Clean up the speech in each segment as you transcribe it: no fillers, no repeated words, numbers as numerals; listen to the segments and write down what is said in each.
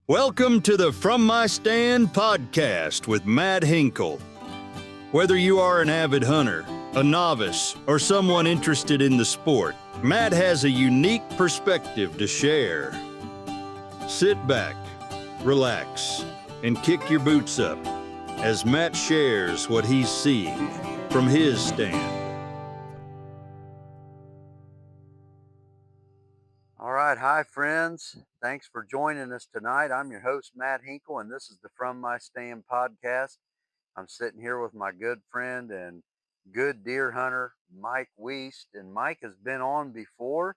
Welcome to the From My Stand podcast with Matt Hinkle. Whether you are an avid hunter, a novice, or someone interested in the sport, Matt has a unique perspective to share. Sit back, relax, and kick your boots up as Matt shares what he's seeing from his stand. All right, hi friends. Thanks for joining us tonight. I'm your host, Matt Hinkle, and this is the From My Stand podcast. I'm sitting here with my good friend and good deer hunter, Mike Wiest, and Mike has been on before.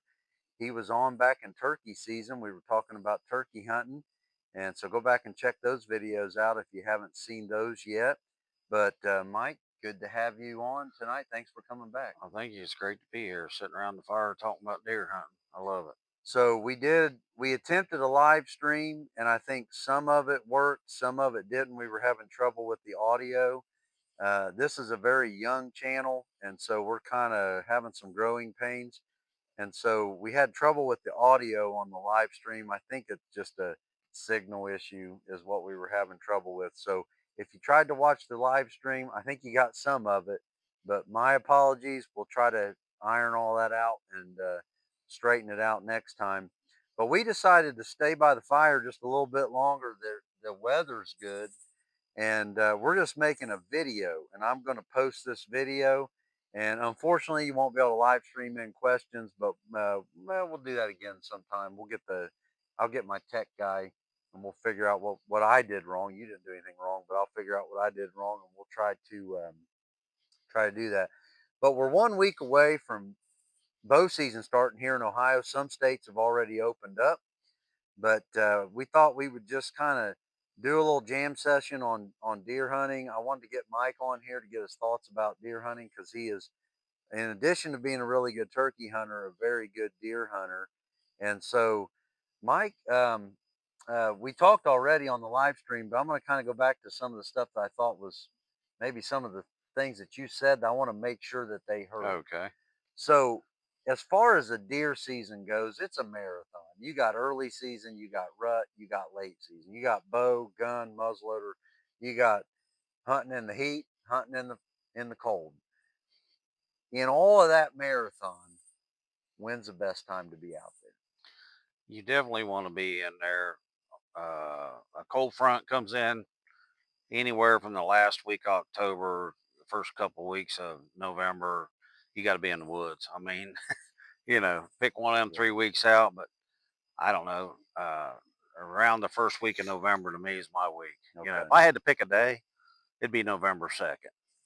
He was on back in turkey season. We were talking about turkey hunting, and so go back and check those videos out if you haven't seen those yet. But Mike, good to have you on tonight. Thanks for coming back. Well, thank you. It's great to be here, sitting around the fire talking about deer hunting. I love it. So we attempted a live stream, and I think some of it worked, some of it didn't. We were having trouble with the audio. This is a very young channel, and so we're kind of having some growing pains. And so we had trouble with the audio on the live stream. I think it's just a signal issue is what we were having trouble with. So if you tried to watch the live stream, I think you got some of it, but my apologies. We'll try to iron all that out and straighten it out next time. But we decided to stay by the fire just a little bit longer. The weather's good, and we're just making a video, and I'm going to post this video. And unfortunately, you won't be able to live stream in questions, but well, we'll do that again sometime. I'll get my tech guy, and we'll figure out what I did wrong. You didn't do anything wrong, but I'll figure out what I did wrong, and we'll try to do that. But we're 1 week away from bow season starting here in Ohio. Some states have already opened up, but we thought we would just kind of do a little jam session on deer hunting. I wanted to get Mike on here to get his thoughts about deer hunting, because he is, in addition to being a really good turkey hunter, a very good deer hunter. And so, Mike, we talked already on the live stream, but I'm going to kind of go back to some of the stuff that I thought was maybe some of the things that you said that I want to make sure that they heard. Okay. So, as far as the deer season goes, it's a marathon. You got early season, you got rut, you got late season, you got bow, gun, muzzleloader, you got hunting in the heat, hunting in the cold. In all of that marathon, when's the best time to be out there? You definitely want to be in there. A cold front comes in anywhere from the last week of October, the first couple of weeks of November. You got to be in the woods. I mean, pick one of them 3 weeks out, but I don't know. Around the first week of November to me is my week. Okay. If I had to pick a day, it'd be November 2nd.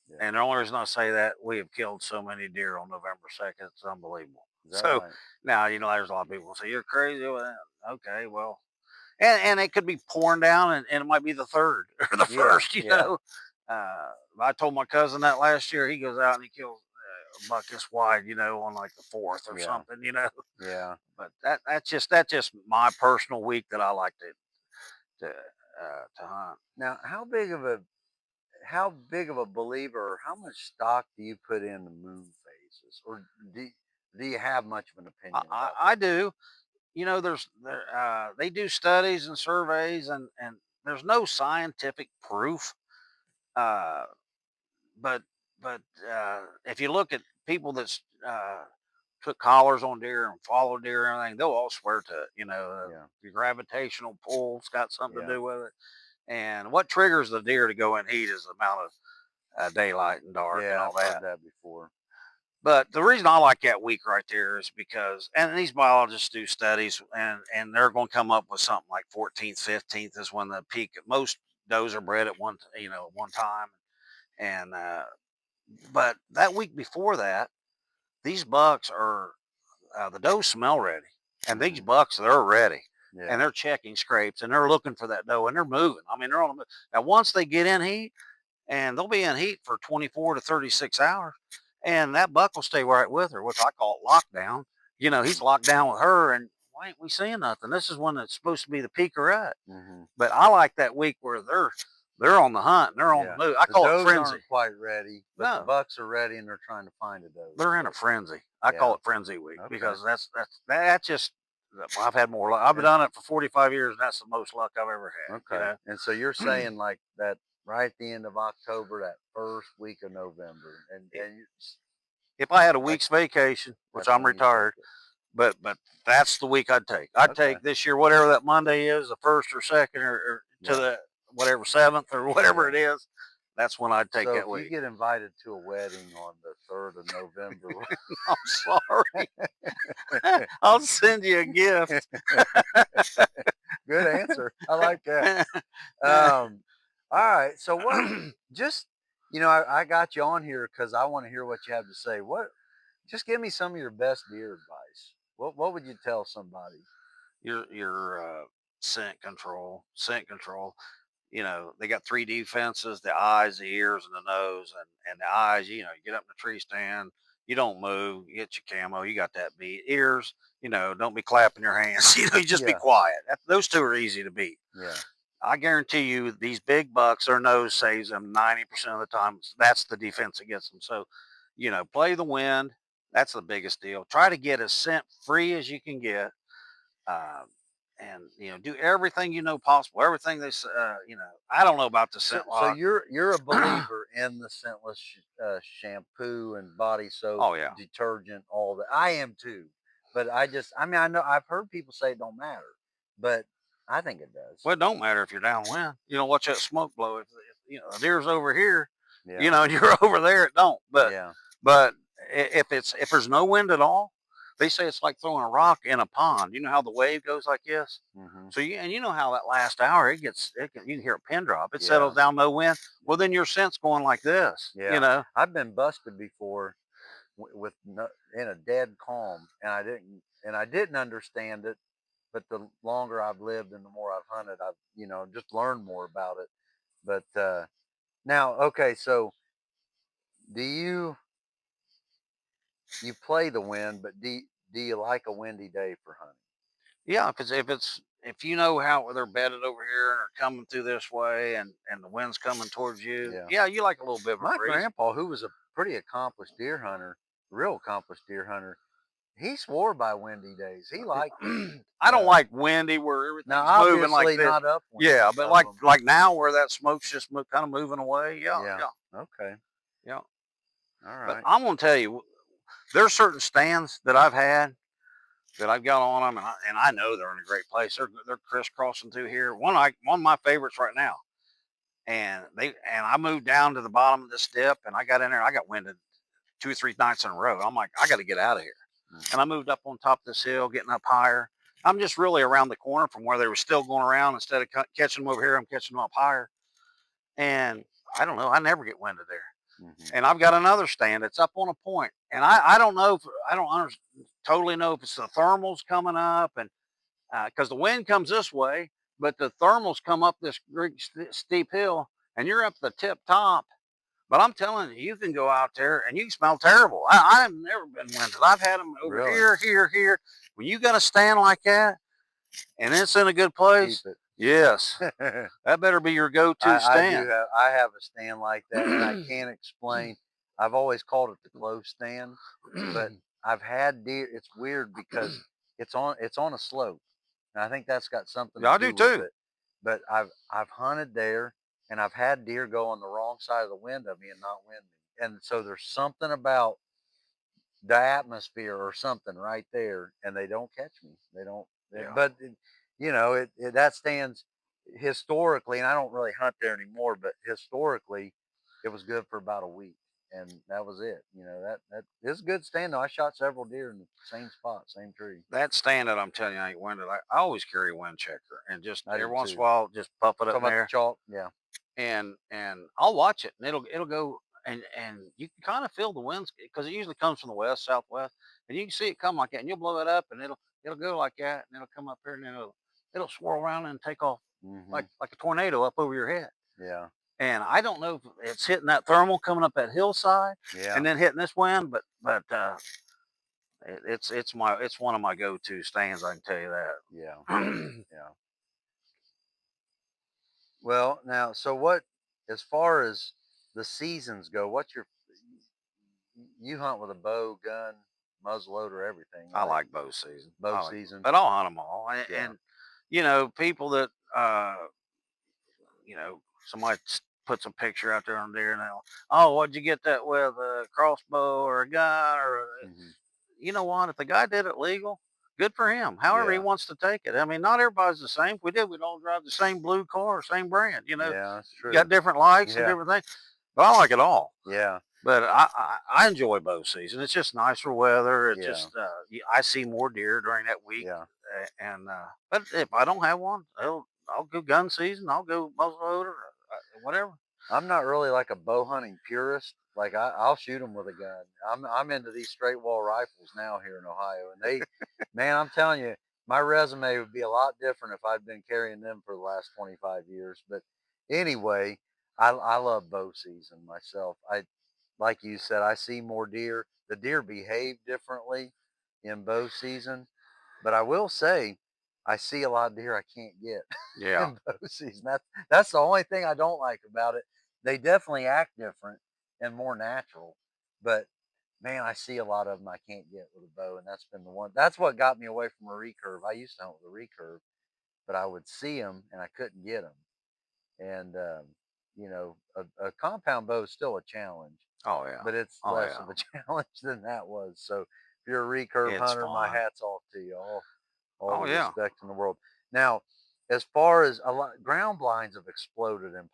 Yeah. And the only reason I say that, we have killed so many deer on November 2nd. It's unbelievable. So right? Now, there's a lot of people say, you're crazy. Well, okay, well, and it could be pouring down, and it might be the 3rd or the 1st, you know. I told my cousin that last year. He goes out and he kills a buck this wide, on like the 4th or something, Yeah. But that's just my personal week that I like to hunt. Now, how big of a believer, or how much stock do you put in the moon phases, or do you have much of an opinion? I do. They do studies and surveys, and there's no scientific proof. But if you look at people that's put collars on deer and follow deer and everything, they'll all swear to it. The gravitational pull's got something to do with it. And what triggers the deer to go in heat is the amount of daylight and dark and all I've that. heard that before. But the reason I like that week right there is because, and these biologists do studies, and they're going to come up with something like 14th, 15th is when the peak. Most does are bred at one time, and but that week before that, these bucks are the does smell ready, and these bucks, they're ready. Yeah. And they're checking scrapes, and they're looking for that doe, and they're moving. I mean, they're on the move. Now, once they get in heat, and they'll be in heat for 24 to 36 hours, and that buck will stay right with her, which I call it lockdown. He's locked down with her, and why ain't we seeing nothing? This is when it's supposed to be the peak of rut. But I like that week where they're on the hunt, and they're on the move. I call it frenzy. Aren't quite ready, but the bucks are ready, and they're trying to find a doe. They're in a frenzy. I call it frenzy week, because that's I've had more luck. I've done it for 45 years, and that's the most luck I've ever had. You Okay. know? And so you're saying like that right at the end of October, that first week of November, and If I had a that, week's vacation, which that's I'm when you take retired, it. but that's the week I'd take. I'd Okay. take this year, whatever that Monday is, the first or second, or to Yeah. the whatever 7th or whatever Yeah. it is. That's when I'd take So that if you week. get invited to a wedding on the 3rd of November, I'm sorry. I'll send you a gift. good answer. I like that. All right. So what? Just I got you on here because I want to hear what you have to say. What? Just give me some of your best deer advice. What would you tell somebody? Your scent control, scent control. You know, they got 3 defenses: the eyes, the ears, and the nose. And the eyes, you get up in the tree stand, you don't move, you get your camo, you got that beat. Ears, don't be clapping your hands. You just be Yeah. quiet. Those 2 are easy to beat. Yeah. I guarantee you, these big bucks, their nose saves them 90% of the time. That's the defense against them. So, play the wind. That's the biggest deal. Try to get as scent free as you can get. Um, and do everything possible. Everything I don't know about the So, scent so lock. you're a believer in the scentless shampoo and body soap, Oh yeah. detergent, all that. I am too, but I mean, I know I've heard people say it don't matter, but I think it does. Well, it don't matter if you're downwind. Watch that smoke blow. If a deer's over here, Yeah, and you're over there, it don't. yeah, But if there's no wind at all, they say it's like throwing a rock in a pond. You know how the wave goes like this. hmm, So you know how that last hour you can hear a pin drop. It yeah, settles down, no wind. Well, then your scent's going like this. yeah. I've been busted before with in a dead calm, and I didn't understand it. But the longer I've lived and the more I've hunted, I've just learned more about it. But now, okay, so do you play the wind, but do you like a windy day for hunting? Yeah, if you know how they're bedded over here and are coming through this way, and the wind's coming towards you, Yeah. yeah, you like a little bit of a My breeze. grandpa, who was a pretty accomplished deer hunter, real accomplished deer hunter, he swore by windy days. He liked it. I don't like windy where Now, everything's moving like obviously this. not upwind Yeah, but of like them. like now where that smoke's just kind of moving away. Yeah, Yeah. yeah, Okay. yeah. All But right. I'm gonna tell you, there's certain stands that I've had that I've got on them, and I know they're in a great place. They're crisscrossing through here. One of my favorites right now. And I moved down to the bottom of this dip, and I got in there. I got winded 2 or 3 nights in a row. I'm like, I got to get out of here. And I moved up on top of this hill, getting up higher. I'm just really around the corner from where they were still going around. Instead of catching them over here, I'm catching them up higher. And I don't know. I never get winded there. Mm-hmm. And I've got another stand that's up on a point, and I don't know if I don't totally know if it's the thermals coming up, and because the wind comes this way, but the thermals come up this great steep hill, and you're up the tip top. But I'm telling you, you can go out there and you can smell terrible. I've never been winded. I've had them over Really? here, here, here. When you got a stand like that and it's in a good place, Keep yes, it. that better be your go-to I do stand. have I have a stand like that, and I can't explain. I've always called it the close stand, but I've had deer. It's weird because it's on a slope, and I think that's got something Yeah, to I do do with too. it. But I've hunted there, and I've had deer go on the wrong side of the wind of me and not wind me. And so there's something about the atmosphere or something right there, and they don't catch me. They don't. Yeah. But that stands historically, and I don't really hunt there anymore. But historically, it was good for about a week, and that was it. That is a good stand though. I shot several deer in the same spot, same tree. That stand that I'm telling you I ain't winded. I always carry a wind checker and just I every do once in too. a while just puff it up Talking about the there. chalk, yeah, And I'll watch it, and it'll go, and you can kind of feel the winds because it usually comes from the west, southwest, and you can see it come like that, and you'll blow it up, and it'll go like that, and it'll come up here, and then it'll swirl around and take off hmm, like a tornado up over your head. yeah, And I don't know if it's hitting that thermal coming up that hillside, yeah, and then hitting this wind, but it's one of my go-to stands. I can tell you yeah, that. yeah. Well, now, so what, as far as the seasons go, what's you hunt with a bow, gun? muzzleloader, everything. I Right? like bow season. Bow season. But I'll hunt them all. Yeah. And you know, people that you know, somebody puts a picture out there on deer and they'll, oh, what'd you get that with, a crossbow or a gun or Hmm. you know what? If the guy did it legal, good for him. However he Yeah. wants to take it. I mean, not everybody's the same. If we did, we'd all drive the same blue car, same brand. You know, Yeah, that's you true. got different likes and Yeah. different things. But I like it all. Yeah. But I enjoy bow season. It's just nicer weather. It's Yeah. just I see more deer during that week. Yeah. And but if I don't have one, I'll go gun season. I'll go muzzleloader, whatever. I'm not really like a bow hunting purist. Like I'll shoot them with a gun. I'm into these straight wall rifles now here in Ohio, and they, man, I'm telling you, my resume would be a lot different if I'd been carrying them for the last 25 years. But anyway, I love bow season myself. I, like you said, I see more deer. The deer behave differently in bow season, but I will say, I see a lot of deer I can't get Yeah, in bow season. That's the only thing I don't like about it. They definitely act different and more natural, but man, I see a lot of them I can't get with a bow, and that's been the one. That's what got me away from a recurve. I used to hunt with a recurve, but I would see them and I couldn't get them. And you know, a compound bow is still a challenge, oh yeah, but it's oh less yeah. of a challenge than that was. So if you're a recurve It's hunter, my fun. hat's off to you. All Oh the yeah. respect in the world. Now, as far as a lot, ground blinds have exploded in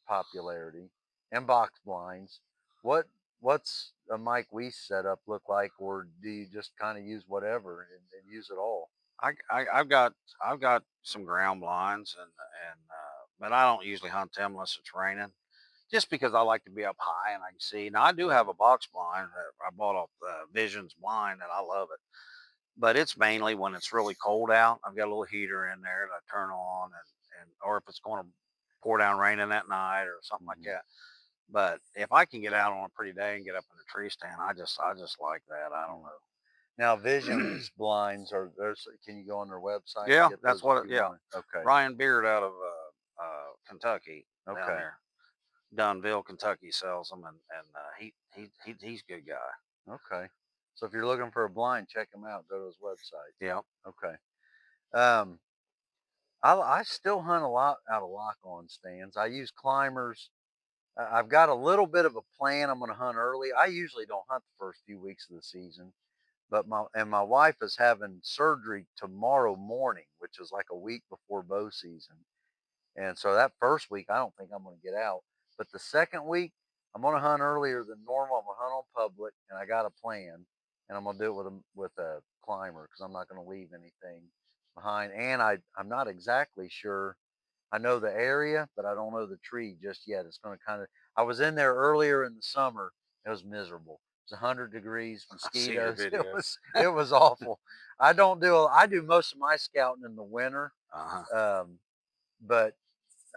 popularity, and box blinds. What what's a Mike Wiest setup look like, or do you just kind of use whatever and use it all? I've got some ground blinds and but I don't usually hunt them unless it's raining. Just because I like to be up high and I can see. Now I do have Yeah. a box blind that I bought off Visions Blind and I love it. But it's mainly when it's really cold out. I've got a little heater in there that I turn on and or if it's going to pour down raining that night or something like Hmm. that. But if I can get out on a pretty day and get up in the tree stand, I just like that. I don't Yeah. know. Now, Visions blinds are there's. Can you go on their website and Yeah, get that's those if what. you Yeah, want? Okay. Ryan Beard out of Kentucky down Okay. there, Dunville, Kentucky, sells them, and he's a good guy. Okay. So if you're looking for a blind, check him out. Go to his website. Yeah. Okay. Um, I still hunt a lot out of lock-on stands. I use climbers. I've got a little bit of a plan. I'm going to hunt early. I usually don't hunt the first few weeks of the season, but my wife is having surgery tomorrow morning, which is like a week before bow season. And so that first week, I don't think I'm going to get out. But the second week, I'm going to hunt earlier than normal. I'm going to hunt on public, and I got a plan, and I'm going to do it with a climber because I'm not going to leave anything behind. And I'm not exactly sure. I know the area, but I don't know the tree just yet. It's going to kind of. I was in there earlier in the summer. It was miserable. It was 100 degrees, I seen your mosquitoes. video. It was awful. I do most of my scouting in the winter, Uh-huh. but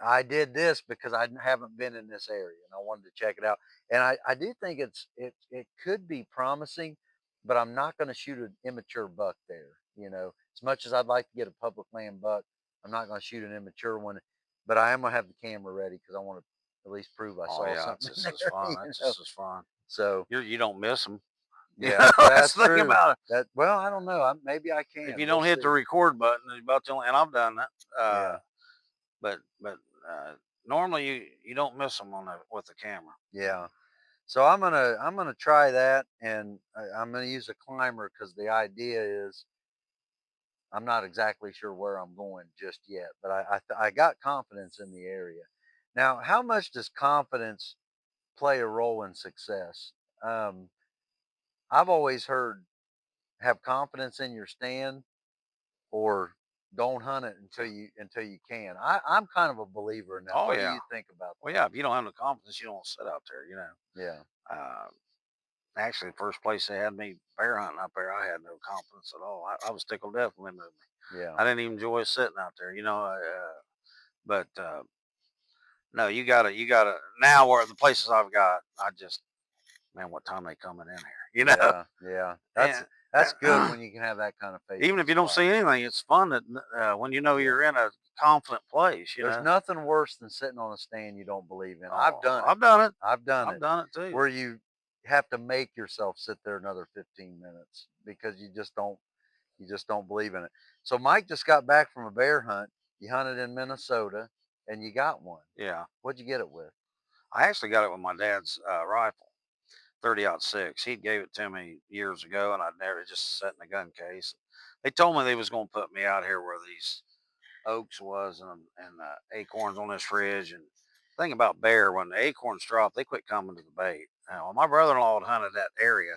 I did this because I haven't been in this area and I wanted to check it out. And I do think it could be promising, but I'm not going to shoot an immature buck there. You know, as much as I'd like to get a public land buck, I'm not going to shoot an immature one. But I am going to have the camera ready because I want to at least prove I Oh saw yeah, something it's in just as there. fun. You That's know, just as fun. so You don't miss them. yeah, That's that's the thing true. about it. That well, I don't know. Maybe I If can. you We'll don't hit see. the record button, it's about the only, and I've done that. Yeah, But normally you don't miss them with the camera. yeah. So I'm gonna try that, and I'm gonna use a climber because the idea is I'm not exactly sure where I'm going just yet, but I got confidence in the area. Now, how much does confidence play a role in success? Um, I've always heard have confidence in your stand or don't hunt it until you can. I'm kind of a believer in that. Oh What do yeah. you think about Well, that? yeah. If you don't have the confidence, you don't sit out there. You know. Yeah, Uh, Actually, the first place they had me bear hunting up there, I had no confidence at all. I was tickled death when they moved me. yeah, I didn't even enjoy sitting out there. You know. But no, you gotta. Now, where the places I've got, I just man, what time they coming in here? You know. yeah, yeah. And, That's good when you can have that kind of faith even in if the you don't spot. see anything, it's fun that when you know Yeah. you're in a confident place. You There's know. nothing worse than sitting on a stand you don't believe in. I've Oh, done it. I've done it. I've done I've it done it too. where you have to make yourself sit there another 15 minutes because you just don't believe in it. So Mike just got back from a bear hunt. You hunted in Minnesota and you got one. Yeah. What'd you get it with? I actually got it with my dad's rifle, 30-06. He gave it to me years ago, and I'd never just set in the gun case. They told me they was going to put me out here where these oaks was and acorns on this ridge. And the thing about bear, when the acorns drop, they quit coming to the bait. Now, my brother-in-law had hunted that area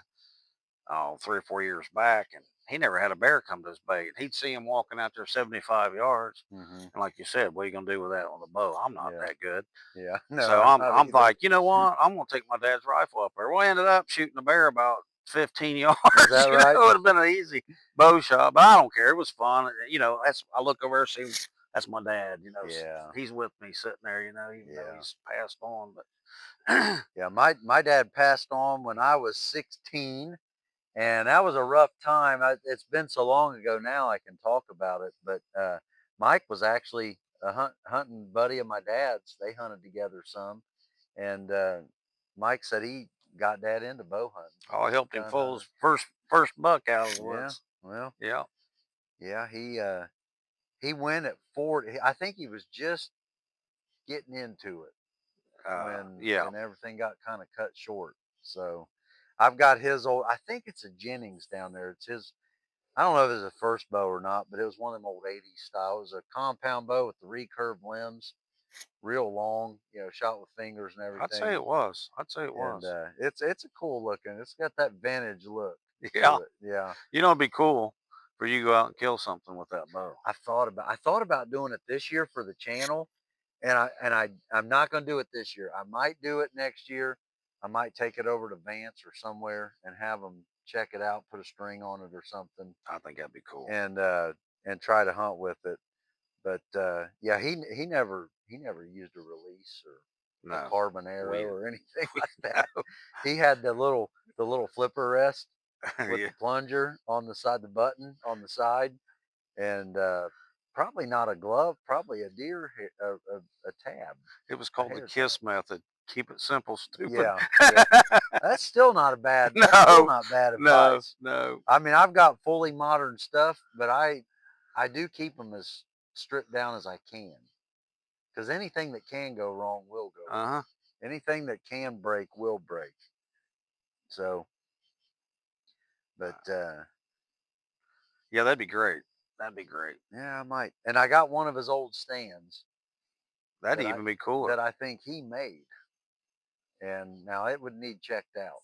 3 or 4 years back, and he never had a bear come to his bait. He'd see him walking out there 75 yards. Mm-hmm. And like you said, what are you going to do with that on the bow? I'm not Yeah. that good. Yeah. No, So I'm not I'm either. like, you know what? I'm going to take my dad's rifle up there. Well, I ended up shooting a bear about 15 yards. Is that You right? know, it would have been an easy bow shot, but I don't care. It was fun. You know, I look over there, see, that's my dad. You know, Yeah. he's with me sitting there. You know, even though Yeah. he's passed on. But Yeah. My dad passed on when I was 16, and that was a rough time. It's been so long ago now I can talk about it. But Mike was actually a hunting buddy of my dad's. They hunted together some, and Mike said he got dad into bow hunting. I helped him Gun pull hunter. his first buck out of the Yeah. woods. Well. Yeah. Yeah. He went at 40. I think he was just getting into it when Yeah. everything got kind of cut short. So I've got his old. I think it's a Jennings down there. It's his. I don't know if it's a first bow or not, but it was one of them old '80s style. It was a compound bow with the recurved limbs, real long. Shot with fingers and I'd say everything. it was. I'd say it And was. it's a cool looking. It's got that vintage look Yeah. to it. Yeah. You know, it'd be cool for you to go out and kill something with that bow. I thought about doing it this year for the channel, and I'm not going to do it this year. I might do it next year. I might take it over to Vance or somewhere and have them check it out, put a string on it or something, I think that'd be cool. and try to hunt with it. But yeah, he never used a release or a No. carbon arrow We or anything like that. He had the little flipper rest with Yeah. the plunger on the side, the button on the side, and probably not a glove, probably a deer, a tab, It was a called the hair tab. KISS method. Keep it simple, stupid. Yeah, yeah. That's still not a bad. That's still No, not bad no, advice. no. I mean, I've got fully modern stuff, but I do keep them as stripped down as I can, because anything that can go wrong will go wrong. Uh-huh. Anything that can break will break. So, but Yeah, that'd be great. That'd be great. yeah, I might. And I got one of his old stands That'd that I even be cooler. that I think he made. And now it would need checked out.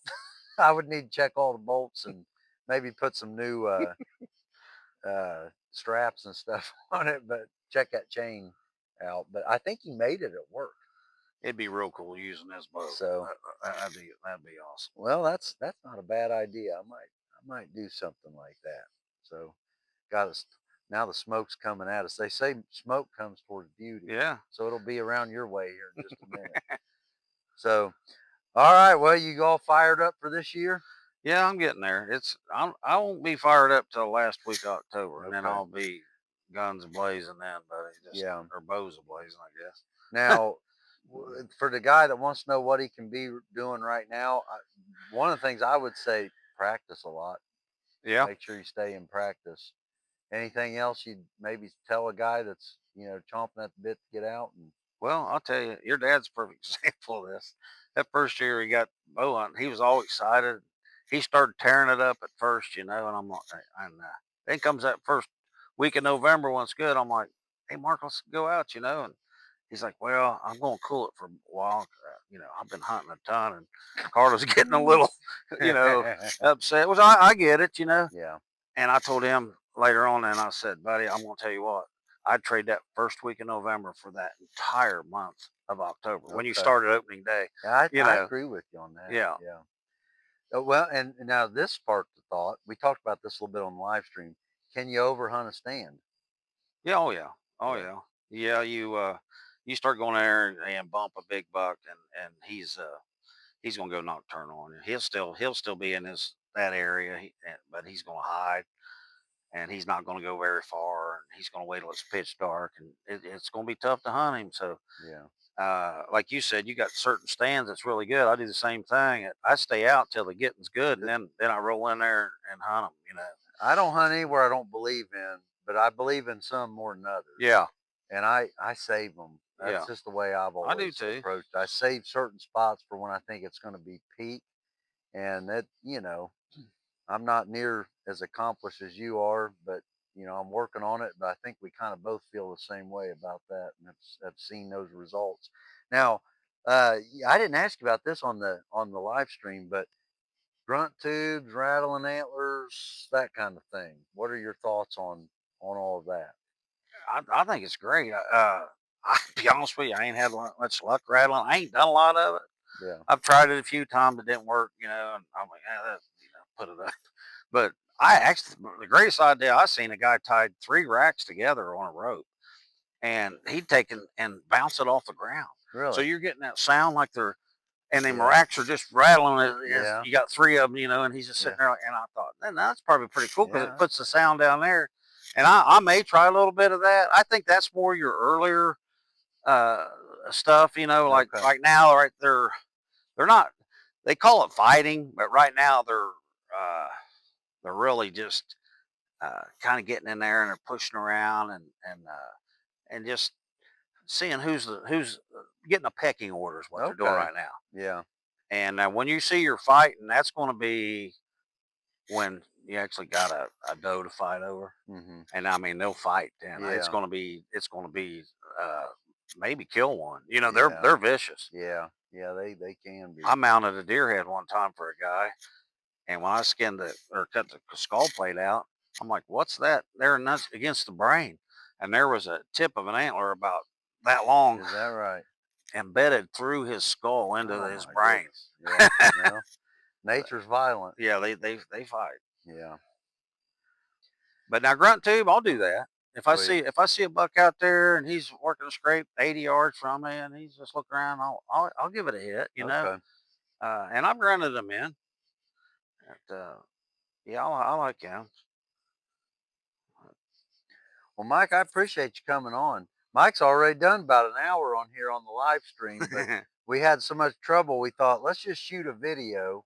I would need to check all the bolts and maybe put some new straps and stuff on it, but check that chain out. But I think he made it at work. It'd be real cool using this bow. So, That'd be awesome. well, that's not a bad idea. I might do something like that. So, got us now. The smoke's coming at us. They say smoke comes towards beauty. Yeah. So it'll be around your way here in just a minute. So, all right. Well, you all fired up for this year? Yeah, I'm getting there. I won't be fired up till last week of October, and then Okay. I'll be guns blazing then, buddy. Yeah. Or bows blazing, I guess. Now, for the guy that wants to know what he can be doing right now, one of the things I would say, practice a lot. Yeah. Make sure you stay in practice. Anything else you'd maybe tell a guy that's chomping at the bit to get out? And Well, I'll tell you, your dad's a perfect example of this. That first year he got bow hunting, he was all excited. He started tearing it up at first, and I'm like, and then comes that first week of November when it's good. I'm like, hey, Mark, let's go out, and he's like, well, I'm going to cool it for a while. I've been hunting a ton, and Carla's getting a little, upset. Which I get it, yeah, And I told him later on, and I said, buddy, I'm going to tell you what, I'd trade that first week of November for that entire month of October when you Okay. started opening day. I You know. agree with you on that. Yeah. Yeah. Well, and now this sparked the thought. We talked about this a little bit on the live stream. Can you overhunt a stand? Yeah. Oh, yeah. Oh, Yeah. yeah. Yeah. You start going there and bump a big buck, and he's going to go nocturnal on you. He'll still be in that area, but he's going to hide. And he's not going to go very far, and he's going to wait till it's pitch dark, and it's going to be tough to hunt him. So Yeah. like you said, you got certain stands that's really good. I do the same thing. I stay out till the getting's good, and then I roll in there and hunt them. You know. I don't hunt anywhere I don't believe in, but I believe in some more than others. Yeah. And I save them. That's Yeah. just the way I've I do always too. approached. I save certain spots for when I think it's going to be peak, and that I'm not near as accomplished as you are, but I'm working on it. But I think we kind of both feel the same way about that, and have seen those results. Now, I didn't ask you about this on the live stream, but grunt tubes, rattling antlers, that kind of thing. What are your thoughts on all of that? I think it's great. I'll be honest with you, I ain't had much luck rattling. I ain't done a lot of it. Yeah. I've tried it a few times. It didn't work, and I'm like, put it up. But I actually, the greatest idea I seen, a guy tied 3 racks together on a rope, and he'd taken and bounce it off the ground. Really? So you're getting that sound like they're, and them Yeah. racks are just rattling. Yeah. You got 3 of them, and he's just sitting there. And I thought, man, that's probably pretty cool because Yeah. it puts the sound down there. And I may try a little bit of that. I think that's more your earlier stuff, like Okay. right now, right? They're not. They call it fighting, but right now they're really just kind of getting in there and they're pushing around and just seeing who's getting a pecking order is what they're doing Okay. right now. Yeah. And when you see you're fighting, that's going to be when you actually got a doe to fight over. Mm-hmm. And I mean, they'll fight, and it's Yeah. going to be maybe kill one. Yeah. They're vicious. Yeah. Yeah. They can be. I mounted a deer head one time for a guy, and when I skinned cut the skull plate out, I'm like, "What's that there?" And that's against the brain, and there was a tip of an antler about that long Is that right? embedded through his skull into Oh his my brain. goodness. Yeah. Well, nature's violent. Yeah, they fight. Yeah. But now grunt tube, I'll do that. If I Sweet. see a buck out there and he's working a scrape 80 yards from me and he's just looking around, I'll give it a hit, Okay. And I've grunted them in. But, yeah, I like him. Well, Mike, I appreciate you coming on. Mike's already done about an hour on here on the live stream, but we had so much trouble. We thought, let's just shoot a video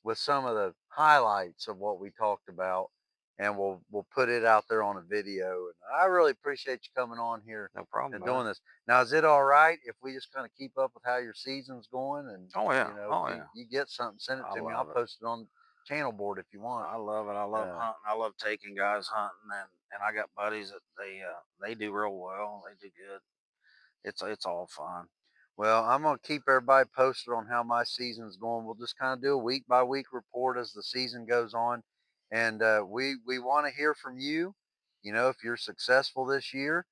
with some of the highlights of what we talked about, and we'll put it out there on a video. And I really appreciate you coming on here No problem. and doing this. Now, is it all right if we just kind of keep up with how your season's going? And Oh yeah. if you get something, send it to me. I'll post it on channel board if you want. I love it. I love hunting. I love taking guys hunting, and I got buddies that they do real well. They do good. It's all fun. Well, I'm going to keep everybody posted on how my season's going. We'll just kind of do a week by week report as the season goes on. And we want to hear from you. If you're successful this year,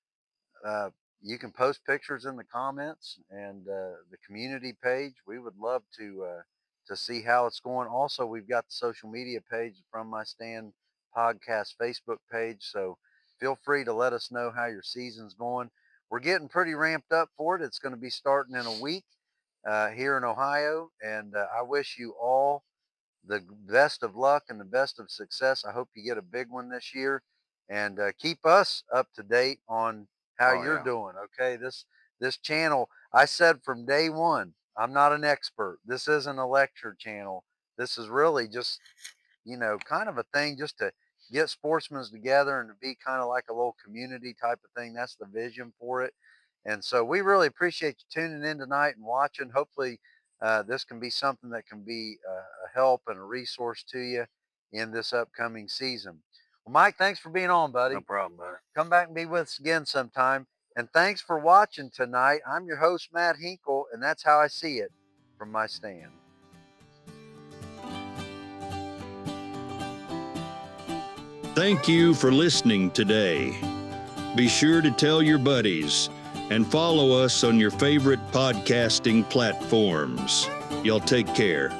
you can post pictures in the comments and the community page. We would love to see how it's going. Also, we've got the social media page, From My Stand Podcast Facebook page. So feel free to let us know how your season's going. We're getting pretty ramped up for it. It's going to be starting in a week here in Ohio. And I wish you all the best of luck and the best of success. I hope you get a big one this year. And keep us up to date on how you're doing. Okay, this channel, I said from day one, I'm not an expert. This isn't a lecture channel. This is really just kind of a thing just to get sportsmen together and to be kind of like a little community type of thing. That's the vision for it. And so we really appreciate you tuning in tonight and watching. Hopefully this can be something that can be a help and a resource to you in this upcoming season. Well, Mike, thanks for being on, buddy. No problem, buddy. Come back and be with us again sometime. And thanks for watching tonight. I'm your host, Matt Hinkle, and that's how I see it from my stand. Thank you for listening today. Be sure to tell your buddies and follow us on your favorite podcasting platforms. Y'all take care.